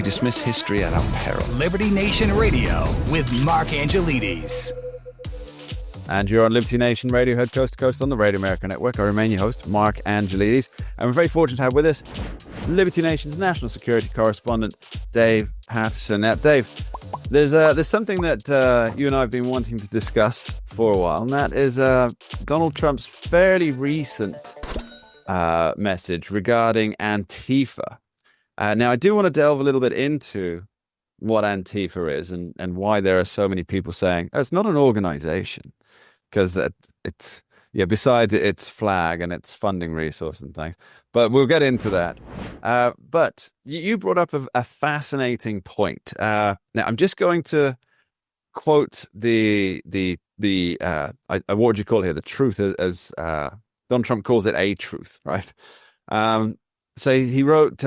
dismiss history at our peril. Liberty Nation Radio with Mark Angelides. And you're on Liberty Nation Radio, heard coast to coast on the Radio America Network. I remain your host, Mark Angelides. And we're very fortunate to have with us Liberty Nation's national security correspondent, Dave Patterson. Now, Dave, there's something that you and I have been wanting to discuss for a while, and that is Donald Trump's fairly recent message regarding Antifa. Now, I do want to delve a little bit into what Antifa is and why there are so many people saying, oh, it's not an organization. Because it's, besides its flag and its funding resource and things. But we'll get into that. But you brought up a fascinating point. Now, I'm just going to quote what would you call it here? The truth as Donald Trump calls it a truth, right? So he wrote,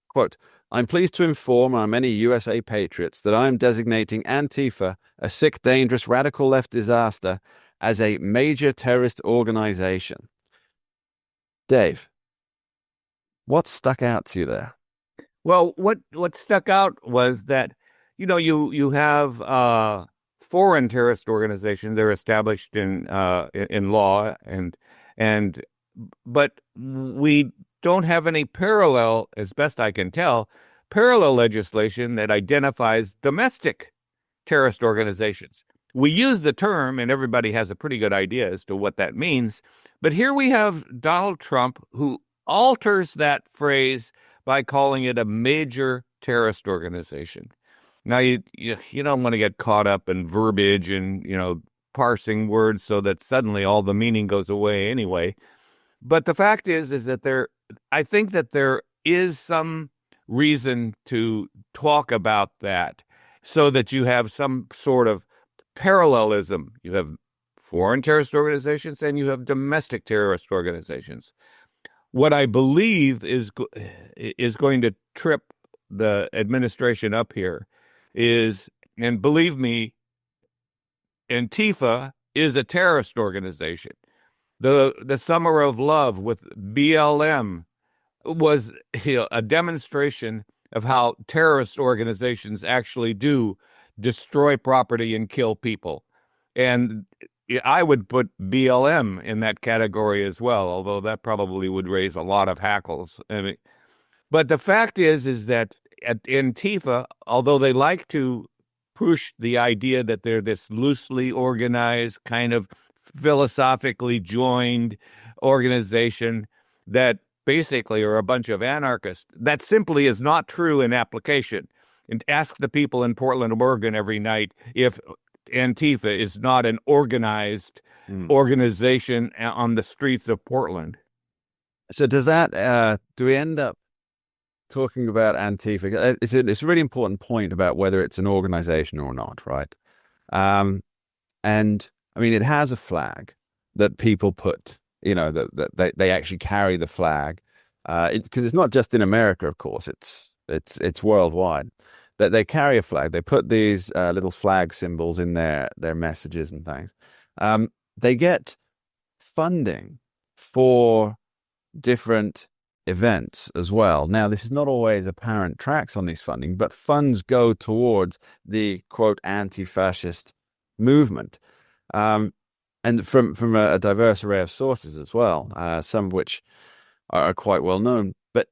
quote, I'm pleased to inform our many USA patriots that I am designating Antifa, a sick, dangerous, radical left disaster, as a major terrorist organization. Dave, what stuck out to you there? Well, what stuck out was that, you have foreign terrorist organizations. They're established in law, but we don't have any parallel, as best I can tell, parallel legislation that identifies domestic terrorist organizations. We use the term, and everybody has a pretty good idea as to what that means. But here we have Donald Trump, who alters that phrase by calling it a major terrorist organization. Now, you don't want to get caught up in verbiage and, parsing words so that suddenly all the meaning goes away anyway. But the fact is that I think that there is some reason to talk about that so that you have some sort of parallelism. You have foreign terrorist organizations and you have domestic terrorist organizations. What I believe is going to trip the administration up here is, and believe me, Antifa is a terrorist organization. The Summer of Love with BLM was a demonstration of how terrorist organizations actually do destroy property and kill people. And I would put BLM in that category as well, although that probably would raise a lot of hackles. But the fact is that at Antifa, although they like to push the idea that they're this loosely organized, kind of philosophically joined organization that basically are a bunch of anarchists, that simply is not true in application. And ask the people in Portland, Oregon every night if Antifa is not an organized organization on the streets of Portland. So does that, do we end up talking about Antifa? It's a really important point about whether it's an organization or not, right? And I mean, it has a flag that people put, that they actually carry the flag. Because it's not just in America, of course, it's worldwide. That they carry a flag. They put these little flag symbols in their messages and things. They get funding for different events as well. Now, this is not always apparent tracks on these funding, but funds go towards the, quote, anti-fascist movement. And from a diverse array of sources as well, some of which are quite well known. But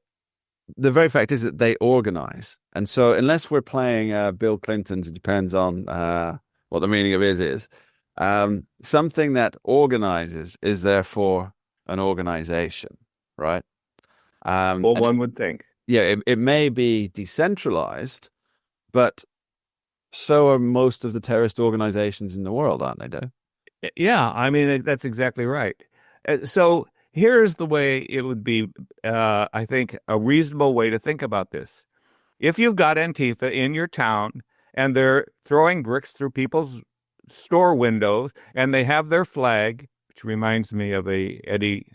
the very fact is that they organize. And so unless we're playing Bill Clinton's, it depends on what the meaning of is, something that organizes is therefore an organization, right? Well, one would think. Yeah, it may be decentralized, but so are most of the terrorist organizations in the world, aren't they, Dave? Yeah, I mean, that's exactly right. So here's the way it would be, I think, a reasonable way to think about this. If you've got Antifa in your town and they're throwing bricks through people's store windows and they have their flag, which reminds me of a Eddie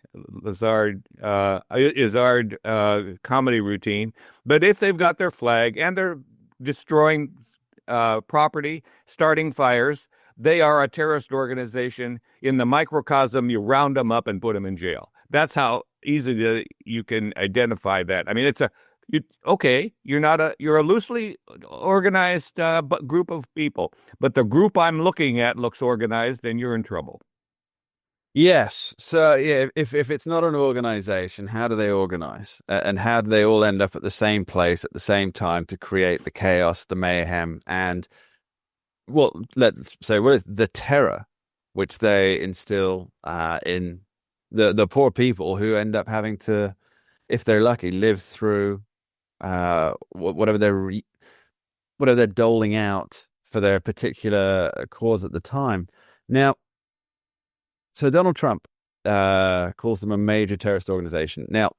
Izzard comedy routine. But if they've got their flag and they're destroying property, starting fires, they are a terrorist organization. In the microcosm, you round them up and put them in jail. That's how easily you can identify that. I mean, you're a loosely organized group of people, but the group I'm looking at looks organized, and you're in trouble. Yes. So yeah, if it's not an organization, how do they organize? And how do they all end up at the same place at the same time to create the chaos, the mayhem, and well, let's say what is the terror which they instill in the poor people who end up having to, if they're lucky, live through whatever they're doling out for their particular cause at the time. Now, so Donald Trump calls them a major terrorist organization. Now,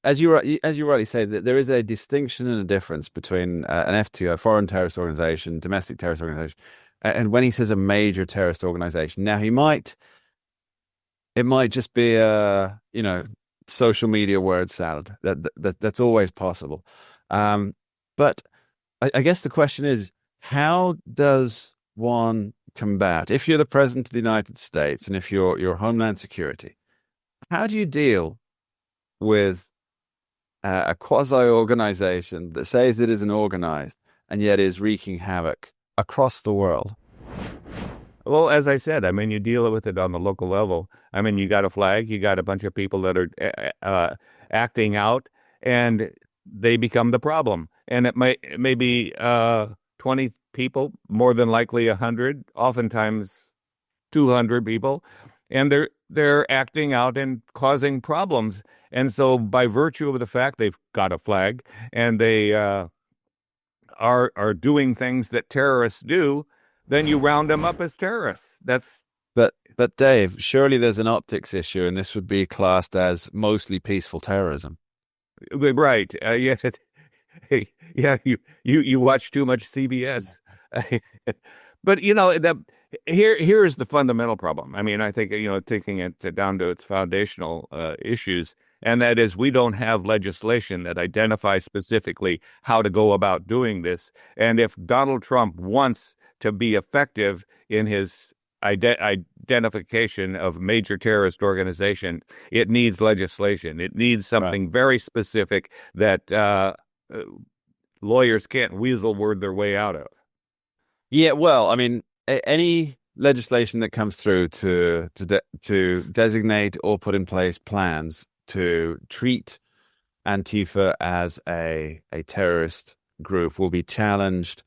as you rightly say, that there is a distinction and a difference between an FTO, foreign terrorist organization, domestic terrorist organization, and when he says a major terrorist organization. Now, it might just be a social media word salad. That's always possible. But I guess the question is, how does one combat, if you're the president of the United States and if you're Homeland Security, how do you deal with a quasi-organization that says it isn't organized and yet is wreaking havoc across the world? Well, as I said, I mean, you deal with it on the local level. I mean, you got a flag, you got a bunch of people that are acting out, and they become the problem. And it may be 20 people, more than likely 100, oftentimes 200 people, and they're acting out and causing problems. And so, by virtue of the fact they've got a flag and they are doing things that terrorists do, then you round them up as terrorists. But Dave, surely there's an optics issue, and this would be classed as mostly peaceful terrorism. Right. Yes. Yeah. You watch too much CBS. But here's the fundamental problem. I mean, I think taking it down to its foundational issues, and that is we don't have legislation that identifies specifically how to go about doing this. And if Donald Trump wants to be effective in his identification of major terrorist organization, it needs legislation. It needs something very specific that lawyers can't weasel word their way out of. Yeah, well, I mean, any legislation that comes through to designate or put in place plans to treat Antifa as a terrorist group will be challenged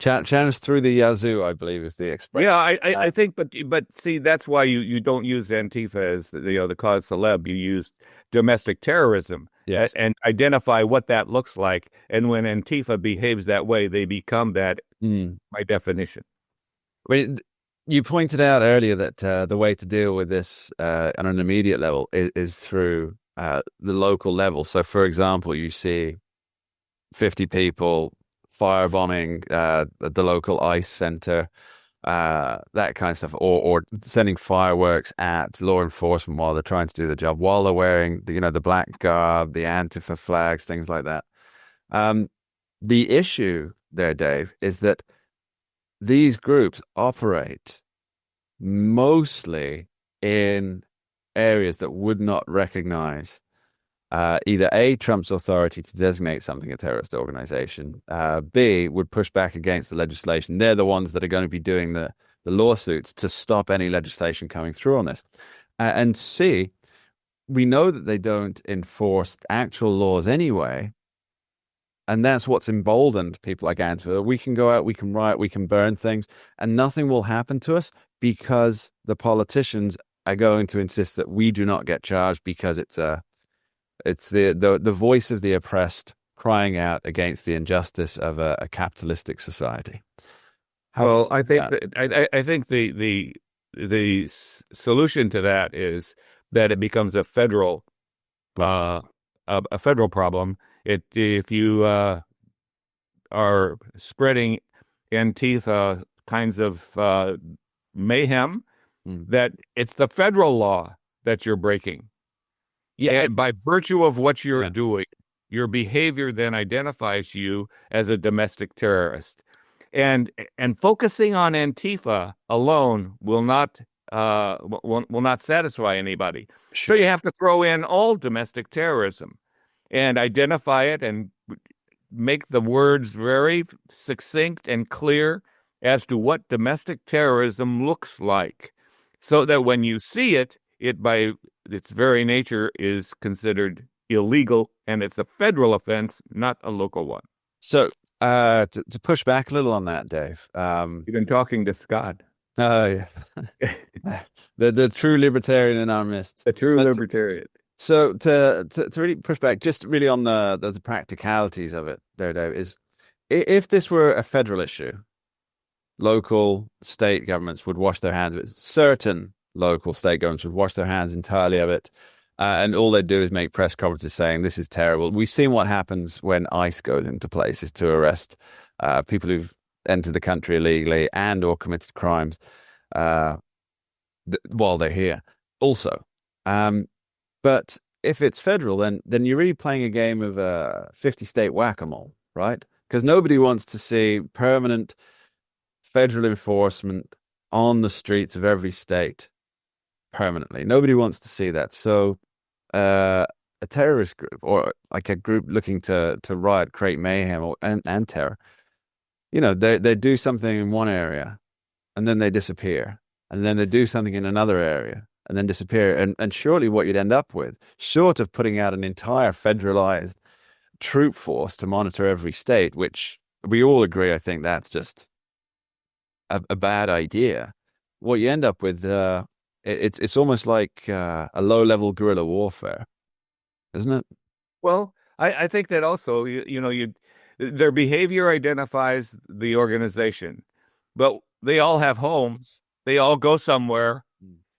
through the yazoo, I believe is the expression. Yeah, I think, but see, that's why you don't use Antifa as the cause celeb. You use domestic terrorism, yes, and identify what that looks like. And when Antifa behaves that way, they become that by definition. You pointed out earlier that the way to deal with this on an immediate level is through the local level. So, for example, you see 50 people firebombing the local ice center, that kind of stuff, or sending fireworks at law enforcement while they're trying to do the job, while they're wearing the black garb, the Antifa flags, things like that. The issue there, Dave, is that these groups operate mostly in areas that would not recognize either A, Trump's authority to designate something a terrorist organization, B, would push back against the legislation. They're the ones that are going to be doing the lawsuits to stop any legislation coming through on this. And C, we know that they don't enforce actual laws anyway. And that's what's emboldened people like Antifa. We can go out, we can riot, we can burn things, and nothing will happen to us because the politicians are going to insist that we do not get charged because it's the voice of the oppressed crying out against the injustice of a capitalistic society. I think the solution to that is that it becomes a federal problem. If you are spreading Antifa kinds of mayhem, that it's the federal law that you're breaking. Yeah, and by virtue of what you're doing, your behavior then identifies you as a domestic terrorist. And focusing on Antifa alone will not satisfy anybody. Sure. So you have to throw in all domestic terrorism. and identify it and make the words very succinct and clear as to what domestic terrorism looks like, so that when you see it, it by its very nature is considered illegal, and it's a federal offense, not a local one. So to push back a little on that, Dave. You've been talking to Scott. Oh, yeah. the true libertarian in our midst. The true libertarian. So to really push back, just really on the practicalities of it there, Dave, is if this were a federal issue, local state governments would wash their hands of it. Certain local state governments would wash their hands entirely of it. And all they do is make press conferences saying this is terrible. We've seen what happens when ICE goes into places to arrest people who've entered the country illegally and or committed crimes while they're here also. But if it's federal, then you're really playing a game of 50-state whack-a-mole, right? Because nobody wants to see permanent federal enforcement on the streets of every state permanently. Nobody wants to see that. So a terrorist group or like a group looking to riot, create mayhem and terror, they do something in one area and then they disappear. And then they do something in another area and then disappear. And surely what you'd end up with, short of putting out an entire federalized troop force to monitor every state, which we all agree, I think that's just a bad idea. What you end up with, it's almost like a low-level guerrilla warfare, isn't it? Well, I think that also, their behavior identifies the organization, but they all have homes. They all go somewhere.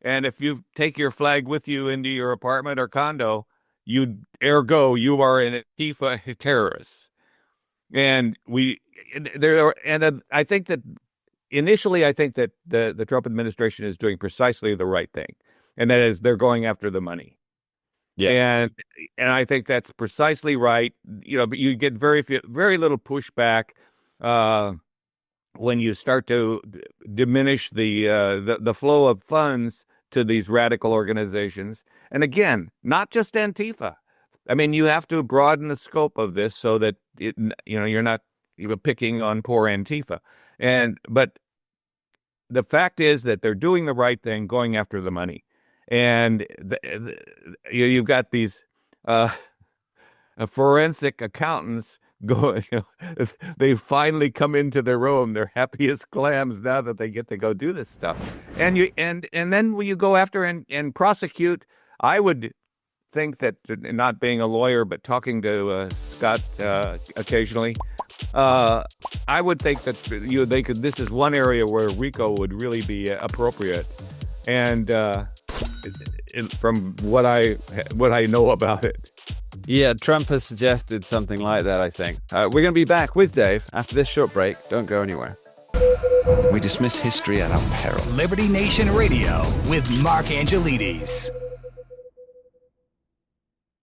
And if you take your flag with you into your apartment or condo, you are an Antifa terrorist. And I think that initially, the Trump administration is doing precisely the right thing, and that is they're going after the money. Yeah, and I think that's precisely right. But you get very little pushback when you start to diminish the flow of funds to these radical organizations. And again, not just Antifa. I mean, you have to broaden the scope of this so that you're not even picking on poor Antifa. But the fact is that they're doing the right thing, going after the money. And you've got these forensic accountants going. They finally come into their own. They're happy as clams now that they get to go do this stuff. And then when you go after and prosecute, I would think that, not being a lawyer but talking to Scott occasionally, I would think that this is one area where RICO would really be appropriate. And from what I know about it. Yeah, Trump has suggested something like that, I think. We're going to be back with Dave after this short break. Don't go anywhere. We dismiss history at our peril. Liberty Nation Radio with Mark Angelides.